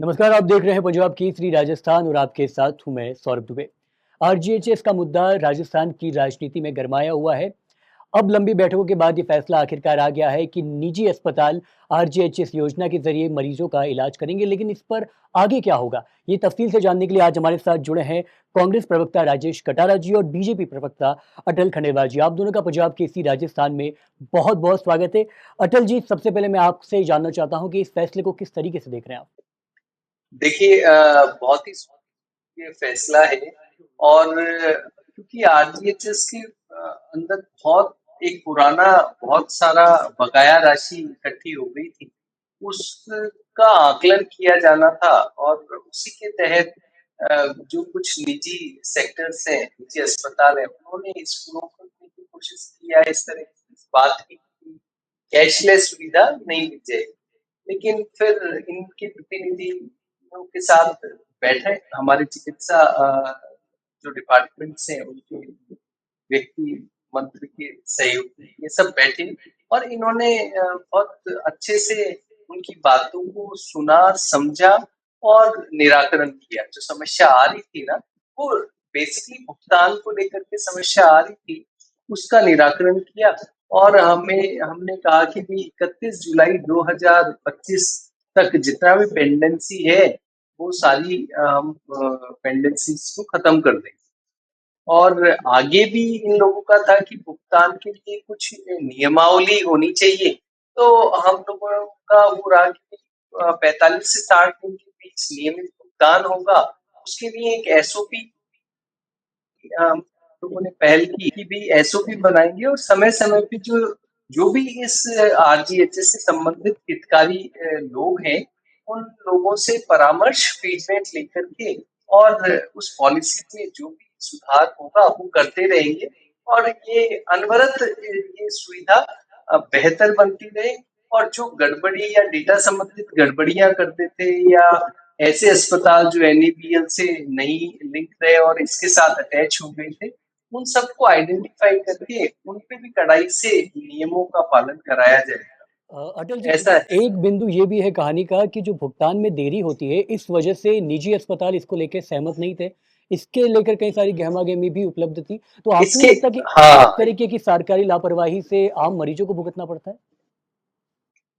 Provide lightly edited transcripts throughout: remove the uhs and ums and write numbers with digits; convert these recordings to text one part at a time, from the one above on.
नमस्कार, आप देख रहे हैं पंजाब केसरी राजस्थान और आपके साथ हूं मैं सौरभ दुबे। आरजीएचएस का मुद्दा राजस्थान की राजनीति में गरमाया हुआ है। अब लंबी बैठकों के बाद ये फैसला आखिरकार आ गया है कि निजी अस्पताल आरजीएचएस योजना के जरिए मरीजों का इलाज करेंगे, लेकिन इस पर आगे क्या होगा, ये तफसील से जानने के लिए आज हमारे साथ जुड़े हैं कांग्रेस प्रवक्ता राजेश कटारा जी और बीजेपी प्रवक्ता अटल खंडेलवाल जी। आप दोनों का पंजाब केसरी राजस्थान में बहुत बहुत स्वागत है। अटल जी, सबसे पहले मैं आपसे जानना चाहता हूँ कि इस फैसले को किस तरीके से देख रहे हैं आप? देखिए बहुत ही ये फैसला है और क्योंकि आरजीएचएस के अंदर बहुत एक पुराना बहुत सारा बकाया राशि इकट्ठी हो गई थी, उसका आकलन किया जाना था और उसी के तहत जो कुछ निजी सेक्टर्स हैं, निजी अस्पताल हैं, उन्होंने इसको करने की कोशिश किया है। इस तरह की बात की कैशलेस सुविधा नहीं दी जाएगी, लेकिन फिर इनके प्रतिनिधियों के साथ बैठे हमारे चिकित्सा जो डिपार्टमेंट्स हैं उनके व्यक्ति मंत्री के सहयोगी ये सब बैठे और इन्होंने बहुत अच्छे से उनकी बातों को सुना, समझा और निराकरण किया। जो समस्या आ रही थी ना, वो बेसिकली भुगतान को लेकर के समस्या आ रही थी, उसका निराकरण किया और हमने कहा कि भी 31 जुलाई 2025 तक जितना भी पेंडेंसी है वो सारी हम पेंडेंसीज को खत्म कर देंगे। और आगे भी इन लोगों का था कि भुगतान के लिए कुछ नियमावली होनी चाहिए। तो हम लोगों का वो रहा कि 45 से 60 दिन के बीच नियमित भुगतान होगा। उसके लिए एक एसओपी हम लोगों ने पहल की कि भी एसओपी बनाएंगे और समय समय पे जो जो भी इस आरजीएचएस से संबंधित हितकारी लोग हैं, उन लोगों से परामर्श फीडबैक लेकर के और उस पॉलिसी में जो भी सुधार होगा वो करते रहेंगे और ये अनवरत ये सुविधा बेहतर बनती रहे। और जो गड़बड़ी या डेटा संबंधित गड़बड़ियां करते थे या ऐसे अस्पताल जो एनएबीएल से नहीं लिंक रहे और इसके साथ अटैच हो गए थे, उन सबको आइडेंटिफाई करके उन पे भी कड़ाई से नियमों का पालन कराया जाएगा। अटल जी, ऐसा है। एक बिंदु ये भी है कहानी का कि जो भुगतान में देरी होती है, इस वजह से निजी अस्पताल इसको लेके सहमत नहीं थे। इसके लेकर कई सारी गहमा-गहमी भी उपलब्ध थी। तो आपको इसके नहीं लगता कि इस हाँ, तरीके की सरकारी लापरवाही से आम मरीजों को भुगतना पड़ता है?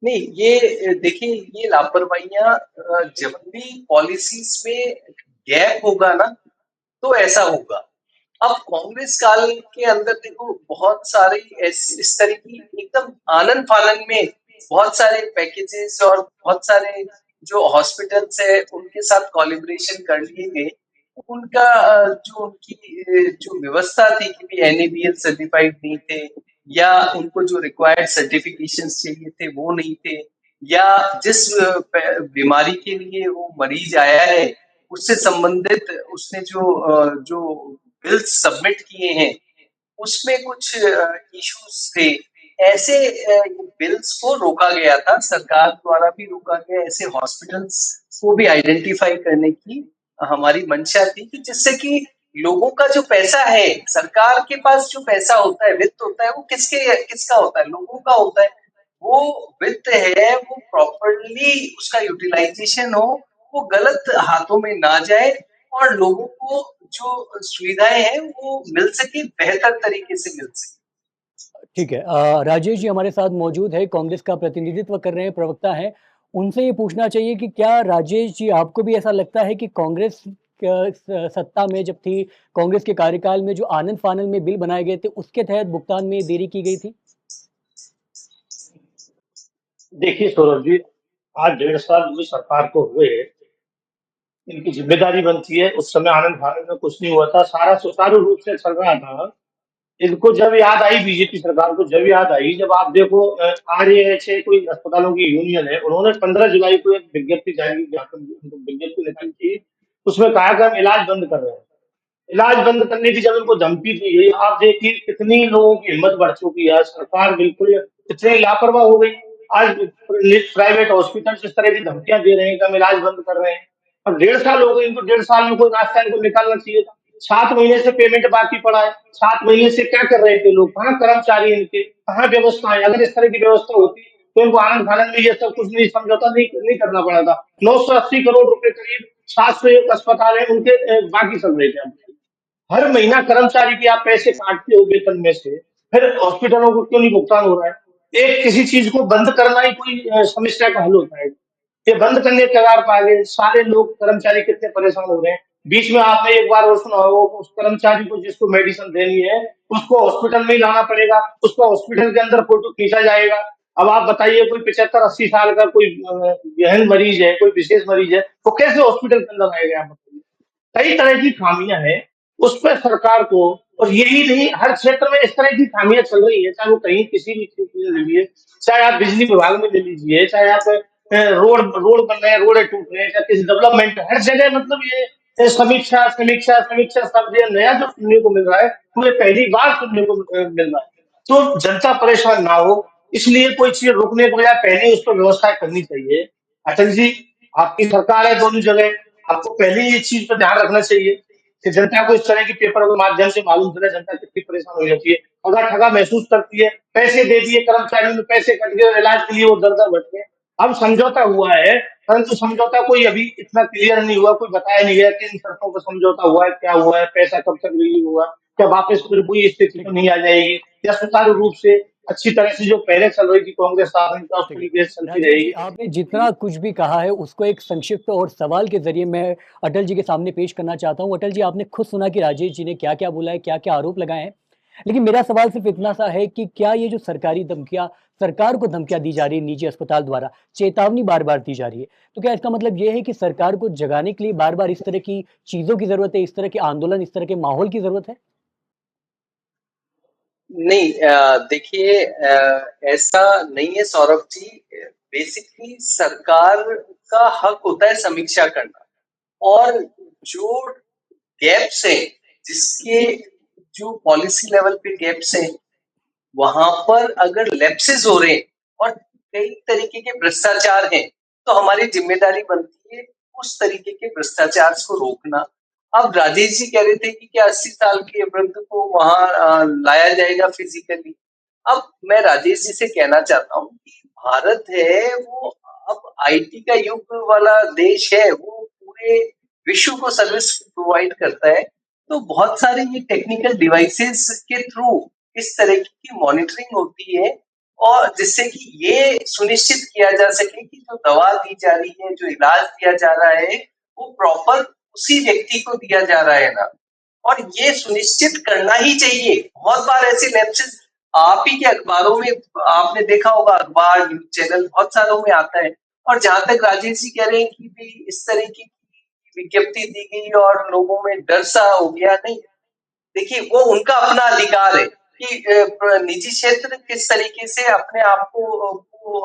नहीं ये देखिए ये लापरवाहियां जब भी पॉलिसीज में गैप होगा ना तो ऐसा होगा। अब कांग्रेस काल के अंदर देखो बहुत सारे इस तरह की एकदम आनन फानन में बहुत सारे पैकेजेस और बहुत सारे जो हॉस्पिटल्स है उनके साथ कोलैबोरेशन कर लिए गए। उनका जो उनकी जो व्यवस्था थी कि भी एनएबीएल सर्टिफाइड नहीं थे या उनको जो रिक्वायर्ड सर्टिफिकेशंस चाहिए थे वो नहीं थे या जिस बीमारी के लिए वो मरीज आया है उससे संबंधित उसने जो बिल्स सबमिट किए हैं उसमें कुछ इश्यूज थे। ऐसे बिल्स को रोका गया था, सरकार द्वारा भी रोका गया। ऐसे हॉस्पिटल्स को भी आइडेंटिफाई करने की हमारी मंशा थी कि जिससे कि लोगों का जो पैसा है, सरकार के पास जो पैसा होता है, वित्त होता है, वो किसका होता है? लोगों का होता है। वो वित्त है वो प्रॉपरली उसका यूटिलाइजेशन हो, वो गलत हाथों में ना जाए और लोगों को जो सुविधाएं हैं वो मिल सके, बेहतर तरीके से मिल सके। ठीक है। राजेश जी हमारे साथ मौजूद है, कांग्रेस का प्रतिनिधित्व कर रहे हैं, प्रवक्ता हैं। उनसे ये पूछना चाहिए कि क्या राजेश जी आपको भी ऐसा लगता है कि कांग्रेस सत्ता में जब थी, कांग्रेस के कार्यकाल में जो आनन-फानन में बिल बनाए गए थे, उसके तहत भुगतान में देरी की गई थी? देखिए सौरभ जी, आज 1.5 साल जो सरकार को हुए, इनकी जिम्मेदारी बनती है। उस समय आनंद फानन में कुछ नहीं हुआ था, सारा सुचारू रूप से चल रहा था। इनको जब याद आई, बीजेपी सरकार को जब याद आई, जब आप देखो आरएएचए कोई अस्पतालों की यूनियन है, उन्होंने 15 जुलाई को एक विज्ञप्ति जारी की, विज्ञप्ति निकली थी। उसमें कहा कि हम इलाज बंद कर रहे हैं। इलाज बंद करने की जब इनको धमकी दी गई, आप देखिए कितनी लोगों की हिम्मत बढ़ चुकी है। सरकार बिल्कुल कितनी लापरवाह हो गई। आज प्राइवेट हॉस्पिटल इस तरह की धमकियां दे रहे हैं कि हम इलाज बंद कर रहे हैं। अब 1.5 साल हो गए इनको, 1.5 साल में कोई रास्ता इनको निकालना चाहिए था। 7 महीने से पेमेंट बाकी पड़ा है। 7 महीने से क्या कर रहे थे लोग? कहाँ कर्मचारी इनके, कहाँ व्यवस्था है? अगर इस तरह की व्यवस्था होती तो इनको आनंद फानंद में ये सब कुछ नहीं, समझौता नहीं करना पड़ा था। 980 करोड़ रुपए करीब 701 अस्पताल है उनके बाकी चल रहे थे। अब हर महीना कर्मचारी के आप पैसे काटते हो वेतन में से, फिर हॉस्पिटलों को क्यों नहीं भुगतान हो रहा है? एक किसी चीज को बंद करना ही कोई समस्या का हल होता है? ये बंद करने के कगार पर आ गए सारे लोग, कर्मचारी कितने परेशान हो रहे हैं। बीच में आपने एक बार और सुना होगा, उस कर्मचारी को जिसको मेडिसिन देनी है उसको हॉस्पिटल में ही लाना पड़ेगा, उसका हॉस्पिटल के अंदर फोटो खींचा जाएगा। अब आप बताइए, कोई 75-80 साल का कोई गहन मरीज है, कोई विशेष मरीज है, वो कैसे हॉस्पिटल के अंदर आएगा? आप बताइए। कई तरह की खामियां हैं, उस पर सरकार को, और यही नहीं हर क्षेत्र में इस तरह की खामियां चल रही है, चाहे वो कहीं किसी भी क्षेत्र में ले लीजिए, चाहे आप बिजली विभाग में ले लीजिए, चाहे आप रोड रोड बन रहे हैं, रोड टूट रहे हैं, चाहे किसी डेवलपमेंट, हर जगह मतलब ये समीक्षा समीक्षा समीक्षा शब्द ये नया जो सुनने को मिल रहा है, वो ये पहली बार सुनने को मिल रहा है। तो जनता परेशान ना हो, इसलिए कोई चीज रोकने के बजाय पहले उस पर व्यवस्था करनी चाहिए। अटल जी, आपकी सरकार है दोनों जगह, आपको पहले ये चीज पर ध्यान रखना चाहिए कि जनता को इस तरह की पेपर के माध्यम से मालूम चले जनता कितनी परेशान हो जाती है, ठगा ठगा महसूस करती है। पैसे दे दिए कर्मचारियों ने, पैसे कट गए, इलाज के लिए वो दर दर भटके। अब समझौता हुआ है, परंतु समझौता कोई अभी इतना क्लियर नहीं हुआ, कोई बताया नहीं गया किन शर्तों पर समझौता हुआ है, क्या हुआ है, पैसा कब तक रिलीज हुआ, क्या वापस फिर वही स्थिति तो नहीं आ जाएगी, या सुचारू रूप से अच्छी तरह से जो पहले चल रही थी कांग्रेस शासन का उस ठीक है। तरीके से चलती राजीव जी, रहेगी। आपने जितना कुछ भी कहा है उसको एक संक्षिप्त और सवाल के ज़रिए मैं अटल जी के सामने पेश करना चाहता हूँ। अटल जी, आपने खुद सुना कि राजेश जी ने क्या-क्या बोला है, क्या-क्या आरोप लगाए हैं। लेकिन मेरा सवाल सिर्फ़ इतना सा है कि क्या ये जो सरकारी धमकियाँ सरकार को धमकियाँ दी जा रही है निजी अस्पताल द्वारा, चेतावनी बार-बार दी जा रही है, तो क्या इसका मतलब ये है कि सरकार को जगाने के लिए बार-बार इस तरह की चीज़ों की ज़रूरत है, इस तरह के आंदोलन, इस तरह के माहौल की ज़रूरत है? नहीं, देखिए, ऐसा नहीं है सौरभ जी। बेसिकली सरकार का हक होता है समीक्षा करना, और जो गैप्स है, जिसके जो पॉलिसी लेवल पे गैप्स हैं, वहां पर अगर लैप्सेस हो रहे हैं और कई तरीके के भ्रष्टाचार हैं, तो हमारी जिम्मेदारी बनती है उस तरीके के भ्रष्टाचार को रोकना। अब राजेश जी कह रहे थे कि क्या 80 साल के वृद्ध को वहां लाया जाएगा फिजिकली। अब मैं राजेश जी से कहना चाहता हूँ कि भारत है वो अब आईटी का युग वाला देश है, वो पूरे विश्व को सर्विस प्रोवाइड करता है। तो बहुत सारे ये टेक्निकल डिवाइसेस के थ्रू इस तरह की मॉनिटरिंग होती है, और जिससे कि ये सुनिश्चित किया जा सके कि जो दवा दी जा रही है, जो इलाज दिया जा रहा है, वो प्रॉपर उसी व्यक्ति को दिया जा रहा है ना। और ये सुनिश्चित करना ही चाहिए। बहुत बार ऐसे लैप्सेस आप ही के अखबारों में आपने देखा होगा, अखबार न्यूज चैनल बहुत सारों में आता है। और जहां तक राजेश जी कह रहे हैं कि भी इस तरह की विज्ञप्ति दी गई और लोगों में डर सा हो गया, नहीं। देखिए, वो उनका अपना अधिकार है कि निजी क्षेत्र किस तरीके से अपने आप को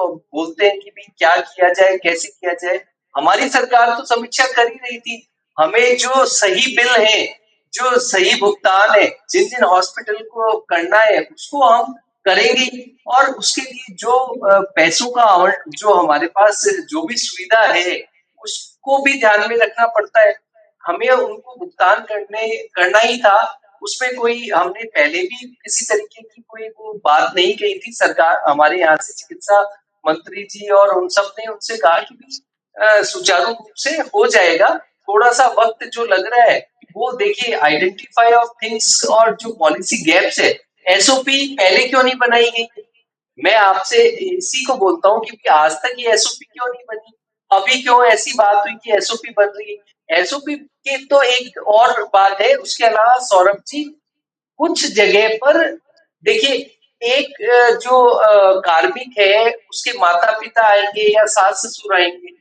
बोलते हैं कि भी क्या किया जाए, कैसे किया जाए। हमारी सरकार तो समीक्षा कर ही रही थी। हमें जो सही बिल है, जो सही भुगतान है, जिन जिन हॉस्पिटल को करना है, उसको हम करेंगे। और उसके लिए जो पैसों का जो हमारे पास जो भी सुविधा है, उसको भी ध्यान में रखना पड़ता है। हमें उनको भुगतान करना ही था। उसमें कोई हमने पहले भी किसी तरीके की कोई वो बात नहीं कही थी। सरकार हमारे यहाँ से चिकित्सा मंत्री जी और उन सब ने उनसे कहा कि सुचारू रूप से हो जाएगा। थोड़ा सा वक्त जो लग रहा है, वो देखिए आइडेंटिफाई ऑफ थिंग्स और जो पॉलिसी गैप्स है, एसओपी पहले क्यों नहीं बनाई गई। मैं आपसे इसी को बोलता हूँ कि आज तक ये एसओपी क्यों नहीं बनी, अभी क्यों ऐसी बात हुई कि एसओपी बन रही है। एसओपी की तो एक और बात है, उसके अलावा सौरभ जी कुछ जगह पर देखिए, एक जो कार्मिक है उसके माता पिता आएंगे या सास ससुर आएंगे,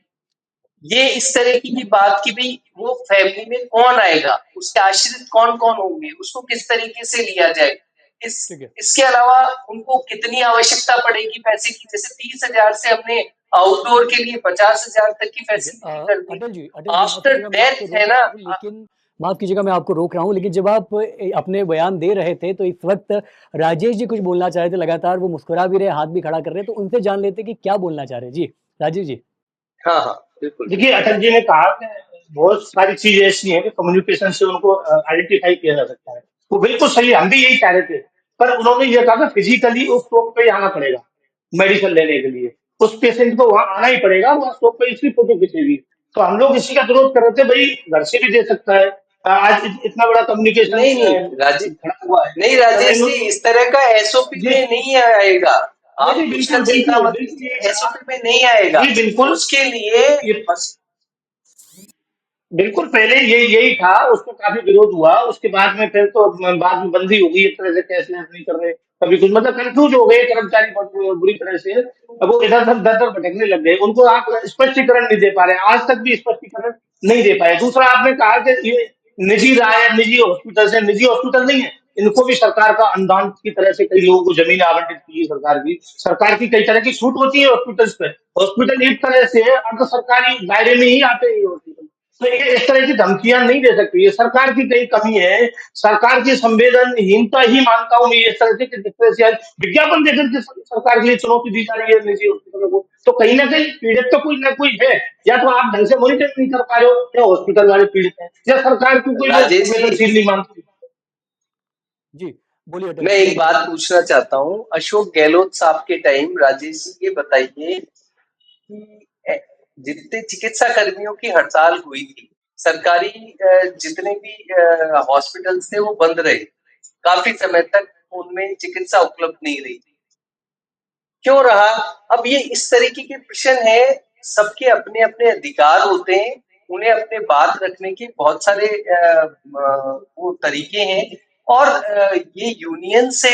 ये इस तरह की बात की भी वो फैमिली में कौन आएगा, उसके आश्रित कौन कौन होंगे, उसको किस तरीके से लिया जाए। ठीक है। इसके अलावा उनको कितनी आवश्यकता पड़ेगी पैसे की, जैसे 30,000 से हमने आउटडोर के लिए 50,000 तक की ठीक है। फैसिलिटी कर दी। अटल जी, माफ़ आफ्टर कीजिएगा, मैं आपको डेथ है रोक ना। रहा हूँ, लेकिन माफ़ कीजिएगा, मैं आपको रोक रहा हूँ, लेकिन जब आप अपने बयान दे रहे थे, तो इस वक़्त राजेश जी कुछ बोलना चाह रहे थे, लगातार वो मुस्कुरा भी रहे, हाथ भी खड़ा कर रहे हैं, तो उनसे जान लेते हैं कि क्या बोलना चाह रहे हैं? जी, राजीव जी। हाँ, हाँ, बिल्कुल, देखिए, बिल्कुल। अटल जी ने कहा कि बहुत सारी चीजें ऐसी हैं कि कम्युनिकेशन से उनको आइडेंटिफाई किया जा सकता है। वो बिल्कुल सही है, हम भी यही चाह रहे थे। पर उन्होंने ये कहा कि फिजिकली उस स्टॉप पे आना पड़ेगा मेडिसिन लेने के लिए। उस पेशेंट को वहां आना ही पड़ेगा, वहां स्टॉप पे इसकी फोटो खींचेगी। तो हम लोग इसी का विरोध कर रहे थे, भाई घर से भी दे सकता है। आज इतना बड़ा कम्युनिकेशन नहीं नहीं खड़ा हुआ है। नहीं तब राजेश जी, इस तरह का एसओपी जी में नहीं आएगा। नहीं आप नहीं, उसका बिल्कुल चिंता बिल्कुल मत बिल्कुल कीजिए, एसओपी में नहीं आएगा। जी बिल्कुल। उसके लिए ये बस बिल्कुल पहले यही था, उसको काफी विरोध हुआ, उसके बाद में फिर तो बाद में बंदी हो गई, एक तरह से कैश नहीं कर रहे, कभी कुछ, मतलब कंफ्यूज हो गए कर्मचारी बहुत बुरी तरह से। अब वो इधर उधर दर दर भटकने लग गए, उनको आप स्पष्टीकरण नहीं दे पा रहे, आज तक भी स्पष्टीकरण नहीं दे पाए। दूसरा आपने कहा कि ये निजी राय है, निजी हॉस्पिटल से, निजी हॉस्पिटल नहीं है, इनको भी सरकार का अनुदान की तरह से कई लोगों को जमीन आवंटित की है सरकार की कई तरह की छूट होती है हॉस्पिटल्स पे। हॉस्पिटल एक तरह से अर्ध सरकारी दायरे में ही आते हैं ये हॉस्पिटल। तो ये इस तरह की धमकियां नहीं दे सकती, ये सरकार की कई कमी है, सरकार की संवेदनहीनता ही मानता हूं मैं ये, इस तरह से कि जिस तरह से आज विज्ञापन देकर के सरकार के लिए चुनौती दी जा रही है निजी हॉस्पिटलों को, तो कहीं ना कहीं पीड़ित तो कोई ना कोई है। या तो आप ढंग से मॉनिटर नहीं कर पा रहे हो, या हॉस्पिटल वाले पीड़ित हैं, या सरकार की कोई वो राजेश जी, संवेदनशील नहीं मानती। जी बोलिए अटल मैं जी। एक बात पूछना चाहता हूँ। अशोक गहलोत साहब के टाइम राजेश जी ये बताइए कि जितने चिकित्सा कर्मियों की हड़ताल हुई थी, सरकारी जितने भी हॉस्पिटल्स थे वो बंद रहे, काफी समय तक उनमें चिकित्सा उपलब्ध नहीं रही। क्यों रहा? अब ये इस तरीके के प्रश्न है। सबके अपने अपने अधिकार होते हैं, उन्हें अपने बात रखने के बहुत सारे वो तरीके हैं। और ये यूनियन से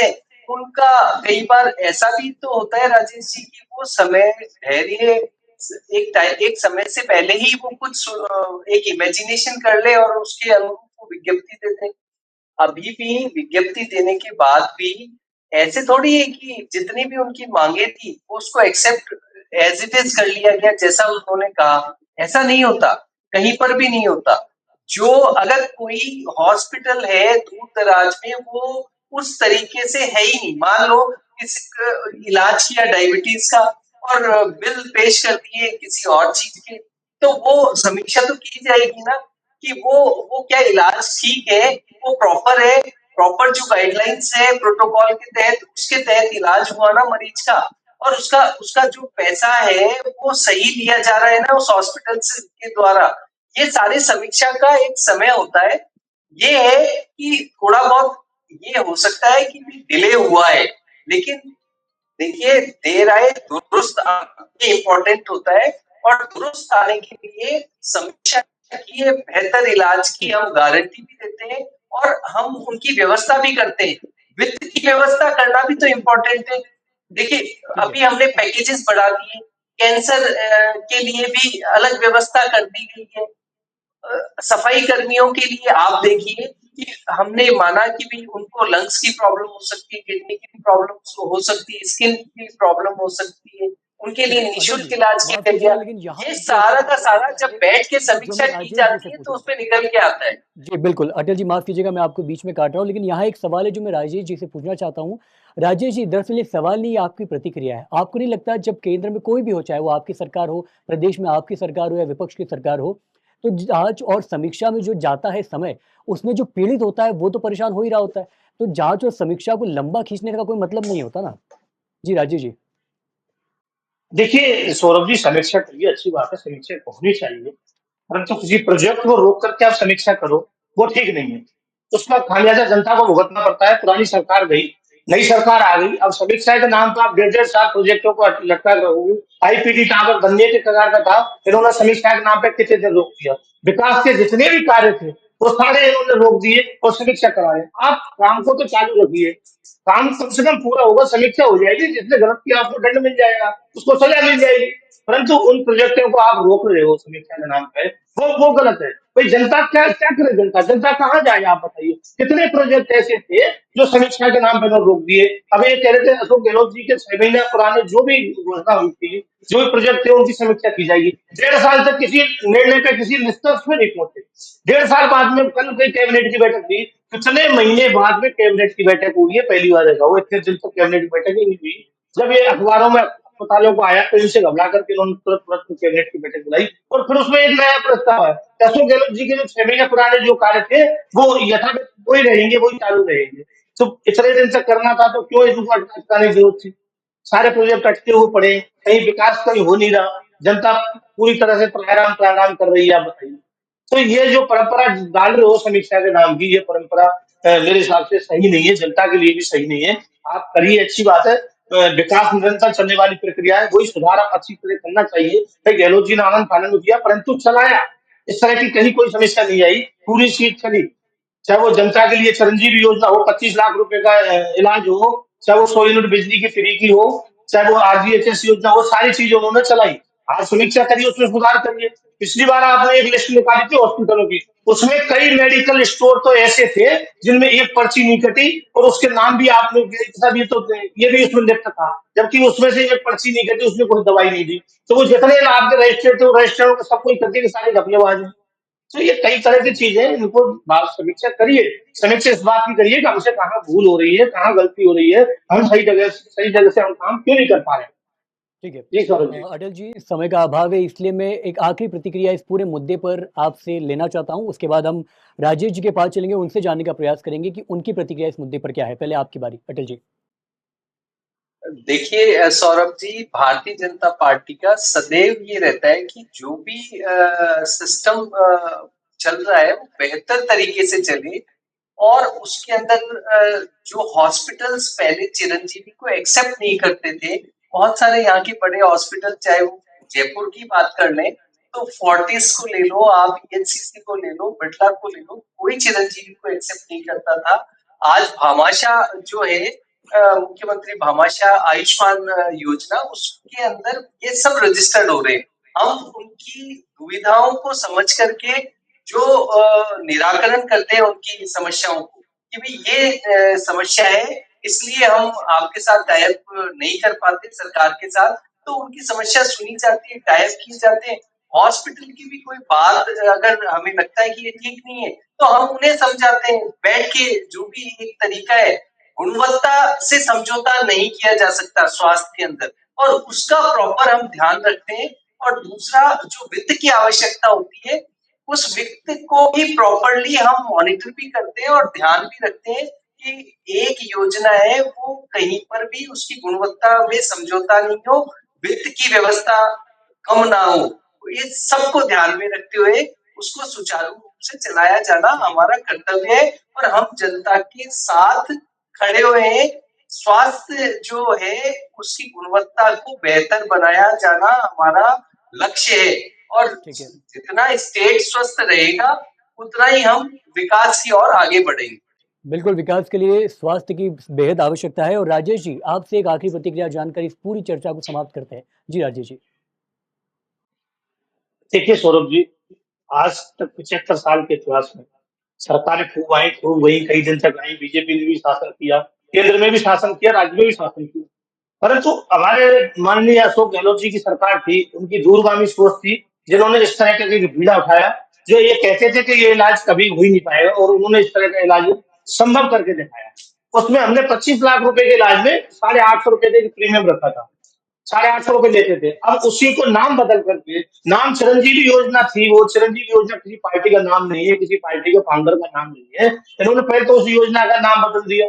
उनका कई बार ऐसा भी तो होता है राजेश जी कि वो समय धैर्य एक समय से पहले ही वो कुछ एक इमेजिनेशन कर ले और उसके अनुरूप वो विज्ञप्ति दे दे। अभी भी विज्ञप्ति देने के बाद भी ऐसे थोड़ी है कि जितनी भी उनकी मांगे थी उसको एक्सेप्ट एज इट इज कर लिया गया जैसा उन्होंने कहा। ऐसा नहीं होता, कहीं पर भी नहीं होता। जो अगर कोई हॉस्पिटल है दूर दराज में, वो उस तरीके से है ही नहीं। मान लो किसी इलाज किया डायबिटीज का और बिल पेश कर दिए किसी और चीज के, तो वो समीक्षा तो की जाएगी ना कि वो क्या इलाज ठीक है, वो प्रॉपर है, प्रॉपर जो गाइडलाइंस है प्रोटोकॉल के तहत उसके तहत इलाज हुआ ना मरीज का, और उसका उसका जो पैसा है वो सही लिया जा रहा है ना उस हॉस्पिटल से के द्वारा। ये सारे समीक्षा का एक समय होता है। ये है कि थोड़ा बहुत ये हो सकता है कि डिले हुआ है, लेकिन देखिए देर आए दुरुस्त ये इम्पोर्टेंट होता है। और दुरुस्त आने के लिए समीक्षा की है, बेहतर इलाज की हम गारंटी भी देते हैं और हम उनकी व्यवस्था भी करते हैं। वित्त की व्यवस्था करना भी तो इम्पोर्टेंट है। देखिए ठीक है। अभी हमने पैकेजेस बढ़ा दिए, कैंसर के लिए भी अलग व्यवस्था कर दी गई है। सफाई कर्मियों के लिए आप देखिए कि हमने माना कि भी उनको लंग्स की प्रॉब्लम हो सकती है, किडनी की प्रॉब्लम हो सकती है, स्किन की प्रॉब्लम हो सकती है, उनके ठीक लिए है अटल निःशुल्क जी, इलाज माफ किया गया। कीजिएगा लेकिन यहाँ ये एक जो ऐसा सारा का सवाल सारा उठता जब है बैठ के जो मैं समीक्षा की राजेश जी जाती से है तो पूछना उसमें चाहता हूँ। निकल के आता है। जी बिल्कुल अटल जी, माफ कीजिएगा मैं आपको बीच में काट रहा हूँ, लेकिन यहाँ एक सवाल है जो मैं राजेश जी से पूछना चाहता हूँ। राजेश जी, दरअसल ये सवाल नहीं, ये आपकी प्रतिक्रिया है। आपको नहीं लगता जब केंद्र में कोई भी हो, चाहे वो आपकी सरकार हो, प्रदेश में आपकी सरकार हो या विपक्ष की सरकार हो, तो जांच और समीक्षा में जो जाता है समय, उसमें जो पीड़ित होता है वो तो परेशान हो ही रहा होता है। तो जांच और समीक्षा को लंबा खींचने का कोई मतलब नहीं होता ना। जी राजेश जी। देखिए सौरभ जी, समीक्षा करिए, अच्छी बात है, समीक्षा होनी चाहिए, परंतु किसी प्रोजेक्ट को रोक करके आप समीक्षा करो, वो ठीक नहीं है। उसका खामियाजा जनता को भुगतना पड़ता है। पुरानी सरकार गई, नई सरकार आ गई, अब समीक्षा के नाम पर आप 1.5 साल प्रोजेक्टों को लटका कर रहोगे। आईपीडी टावर बनने के कगार का था, इन्होंने समीक्षा के नाम पे कितने दिन रोक दिया। विकास के जितने भी कार्य थे वो सारे इन्होंने रोक दिए और समीक्षा कराए। आप काम को तो चालू रखिए, काम कम से कम पूरा होगा, समीक्षा हो जाएगी, जिसने गलत किया आपको दंड मिल जाएगा, उसको सजा मिल जाएगी। परंतु उन प्रोजेक्टों को आप रोक रहे हो समीक्षा के नाम पे, वो गलत है। भाई जनता क्या क्या करे, जनता जनता कहाँ जाए आप बताइए। कितने प्रोजेक्ट ऐसे थे जो समीक्षा के नाम पे उन्होंने रोक दिए। अब ये कह रहे थे अशोक गहलोत जी के 6 महीने पुराने जो भी घोषणा हुई थी, जो भी प्रोजेक्ट थे उनकी समीक्षा की जाएगी। 1.5 साल तक किसी निर्णय पे, किसी निष्कर्ष पे नहीं पहुंचे। 1.5 साल बाद में कल कोई कैबिनेट की बैठक हुई, कितने महीने बाद में कैबिनेट की बैठक हुई है, पहली बार देखा हो इतने दिन तक कैबिनेट की बैठक ही नहीं हुई। जब ये अखबारों में अस्पतालों को आया तो इनसे घबरा करके उन्होंने तुरंत तुरंत कैबिनेट की बैठक बुलाई और फिर उसमें एक नया प्रस्ताव है। अशोक गहलोत जी के जो 6 महीने पुराने जो कार्य थे वो यथावत वही रहेंगे, वही चालू रहेंगे। तो इतने दिन तक करना था तो क्यों इनको अटकाने की जरूरत थी। सारे प्रोजेक्ट अटके हुए पड़े, कहीं विकास कहीं हो नहीं रहा, जनता पूरी तरह से प्राणायाम प्राणायाम कर रही है। आप बताइए, तो ये जो परंपरा डाल रहे हो समीक्षा के नाम की, ये परंपरा मेरे हिसाब से सही नहीं है, जनता के लिए भी सही नहीं है। आप करिए, अच्छी बात है, विकास निरंतर चलने वाली प्रक्रिया है, वही सुधार आप अच्छी तरह करना चाहिए। भाई गहलोत जी ने आनंद फानंद किया, परंतु चलाया, इस तरह की कहीं कोई समस्या नहीं आई, पूरी सीट चली। चाहे वो जनता के लिए चिरंजीवी योजना हो, 25 लाख रुपए का इलाज हो, चाहे वो 100 यूनिट बिजली की फ्री की हो, चाहे वो आरजीएचएस योजना हो, सारी चीजें उन्होंने चलाई। आप समीक्षा करिए, उसमें सुधार करिए। पिछली बार आपने एक लिस्ट निकाली थी हॉस्पिटलों की, उसमें कई मेडिकल स्टोर तो ऐसे थे जिनमें एक पर्ची नहीं कटी, और उसके नाम भी आपने सब ये भी उसमें लिखा था, जबकि उसमें से एक पर्ची नहीं कटी, उसमें कोई दवाई नहीं दी। तो वो जितने लाभ के रजिस्टर थे, वो रजिस्टरों को सब कोई करके सारे घपलेबाज हैं। तो ये कई तरह की चीजें, इनको बात समीक्षा करिए। समीक्षा इस बात की करिए कि हमसे कहाँ भूल हो रही है, कहाँ गलती हो रही है, हम सही जगह से हम काम क्यों नहीं कर पा रहे हैं। ठीक है। जी सौरभ जी। अटल जी, समय का अभाव है, इसलिए मैं एक आखिरी प्रतिक्रिया इस पूरे मुद्दे पर आपसे लेना चाहता हूँ। उसके बाद हम राजेश जी के पास चलेंगे, उनसे जानने का प्रयास करेंगे कि उनकी प्रतिक्रिया इस मुद्दे पर क्या है। पहले आपकी बारी, अटल जी। देखिए सौरभ जी, भारतीय जनता पार्टी का सदैव ये रहता है कि जो भी सिस्टम चल रहा है वो बेहतर तरीके से चले, और उसके अंदर जो हॉस्पिटल्स पहले चिरंजीवी को एक्सेप्ट नहीं करते थे, बहुत सारे यहाँ के बड़े हॉस्पिटल, चाहे वो जयपुर की बात कर लें तो फोर्टिस को ले लो, आप ईएचसीसी को ले लो, बिरला को ले लो, कोई चिरंजीवी को एक्सेप्ट नहीं करता था। आज भामाशाह जो है, मुख्यमंत्री भामाशाह आयुष्मान योजना, उसके अंदर ये सब रजिस्टर्ड हो रहे हैं। हम उनकी दुविधाओं को समझ करके जो निराकरण करते हैं उनकी समस्याओं को, कि भाई ये समस्या है, इसलिए हम आपके साथ टाइप नहीं कर पाते सरकार के साथ, तो उनकी समस्या सुनी जाती है, टाइप किए जाते हैं। हॉस्पिटल की भी कोई बात अगर हमें लगता है कि ये ठीक नहीं है, तो हम उन्हें समझाते हैं बैठ के। जो भी एक तरीका है, गुणवत्ता से समझौता नहीं किया जा सकता स्वास्थ्य के अंदर, और उसका प्रॉपर हम ध्यान रखते हैं। और दूसरा, जो वित्त की आवश्यकता होती है, उस वित्त को भी प्रॉपरली हम मॉनिटर भी करते हैं और ध्यान भी रखते हैं कि एक योजना है वो कहीं पर भी उसकी गुणवत्ता में समझौता नहीं हो, वित्त की व्यवस्था कम ना हो। ये सबको ध्यान में रखते हुए उसको सुचारू रूप से चलाया जाना ठीक है। हमारा कर्तव्य है, और हम जनता के साथ खड़े हुए हैं। स्वास्थ्य जो है उसकी गुणवत्ता को बेहतर बनाया जाना हमारा लक्ष्य है, और ठीक है। जितना स्टेट स्वस्थ रहेगा उतना ही हम विकास की ओर आगे बढ़ेंगे। बिल्कुल, विकास के लिए स्वास्थ्य की बेहद आवश्यकता है। और राजेश जी, आपसे एक आखिरी प्रतिक्रिया जानकर इस पूरी चर्चा को समाप्त करते हैं। जी राजेश जी। देखिए सौरभ जी, आज तक 75 साल के इतिहास में सरकारें खूब आई खूब गई, कई दिन तक आई, बीजेपी ने भी शासन किया, केंद्र में भी शासन किया, राज्य में भी शासन किया। परंतु हमारे माननीय अशोक गहलोत जी की सरकार थी, उनकी दूरगामी सोच थी, जिन्होंने इस तरह का एक बीड़ा उठाया, जो ये कहते थे कि ये इलाज कभी हो ही नहीं पाएगा, और उन्होंने इस तरह का इलाज संभव करके दिखाया। उसमें हमने 25 लाख रुपए के इलाज में 850 रुपए का प्रीमियम रखा था, 850 रुपए लेते थे। अब उसी को नाम बदल करके, नाम चिरंजीवी योजना थी, वो चिरंजीवी योजना किसी पार्टी का नाम नहीं है, किसी पार्टी के फाउंडर का नाम नहीं है। इन्होंने पहले तो उस योजना का नाम बदल दिया,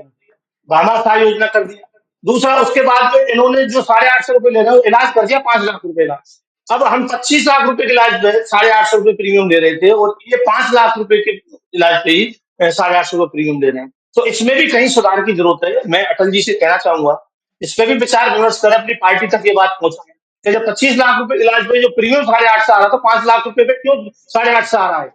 भामाशाह योजना कर दिया। दूसरा, उसके बाद में इन्होंने जो 850 रुपए ले रहे हो, इलाज कर दिया 5 लाख रुपए का। अब हम 25 लाख रुपए के इलाज में 850 रुपए प्रीमियम दे रहे थे, और ये 5 लाख रुपए के इलाज पे ही 850 रुपए प्रीमियम दे रहे हैं। तो इसमें भी कहीं सुधार की जरूरत है। मैं अटल जी से कहना चाहूंगा, इस पे भी विचार विमर्श कर अपनी पार्टी तक ये बात पहुंचाएं कि जब 25 लाख रुपए इलाज में जो प्रीमियम 850 से आ रहा था, 5 लाख रुपए पे क्यों 850 से आ रहा है?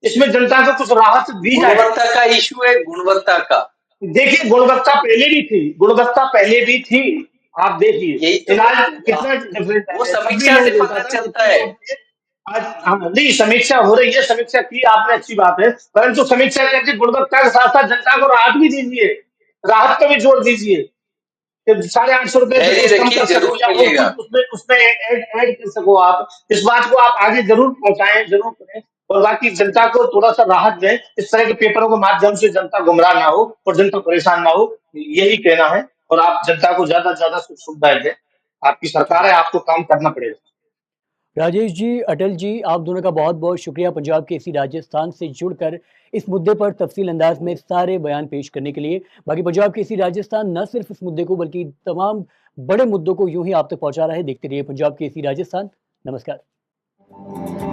इसमें जनता को कुछ राहत दी जाए। गुणवत्ता का इशू है, गुणवत्ता का। देखिए, गुणवत्ता पहले भी थी, गुणवत्ता पहले भी थी। आप देखिए यही तो इलाज कितना डिफरेंट वो है, तब भी समीक्षा नहीं से मिलता पता था चलता जितने है। लोग थे। आज नहीं, समीक्षा हो रही है, समीक्षा की आपने, अच्छी बात है, परंतु समीक्षा करके गुणवत्ता के साथ साथ जनता को राहत भी दीजिए, राहत पे भी जोर दीजिए कि 850 रुपए से धैर्य कुछ कम रखिए, कर सको, जरूर या और मिलेगा। कुछ उसमें ऐड कर सको। आप इस बात को आप आगे जरूर पहुंचाएं, जरूर करें, और बाकी जनता को थोड़ा सा राहत दें। इस तरह के पेपरों के माध्यम से जनता गुमराह ना हो और जनता परेशान ना हो, यही कहना है। और आप जनता को ज्यादा से ज्यादा सुख सुविधाएं दें। आपकी ठीक सरकार है। है, आपको काम करना पड़ेगा। राजेश जी, अटल जी, आप दोनों का बहुत-बहुत शुक्रिया पंजाब केसरी राजस्थान से जुड़कर इस मुद्दे पर तफ़सील अंदाज़ में सारे बयान पेश करने के लिए। बाकी पंजाब केसरी राजस्थान न सिर्फ़ इस मुद्दे को बल्कि तमाम बड़े मुद्दों को यूं ही आप तक पहुंचा रहे। देखते रहिए पंजाब केसरी राजस्थान। नमस्कार।